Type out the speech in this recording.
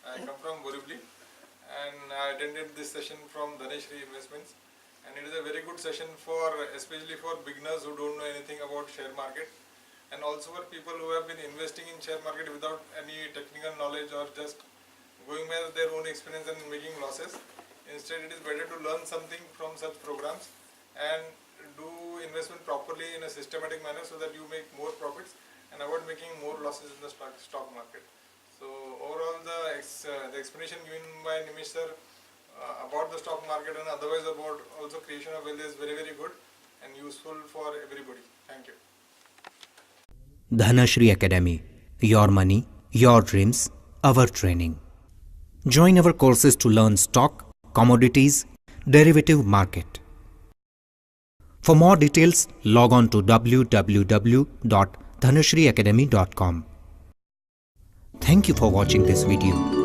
I come from Borivali and I attended this session from Dhanashri Investments, and it is a very good session especially for beginners who don't know anything about share market, and also for people who have been investing in share market without any technical knowledge or just going by their own experience and making losses. Instead, it is better to learn something from such programs and do investment properly in a systematic manner so that you make more profits and avoid making more losses in the stock market. So overall, the explanation given by Nimish sir about the stock market and otherwise about also creation of wealth is very good and useful for everybody. Thank you. Dhanashri Academy. Your money, your dreams, our training. Join our courses to learn stock, commodities, derivative market. For more details, log on to www.dhanashriacademy.com. Thank you for watching this video.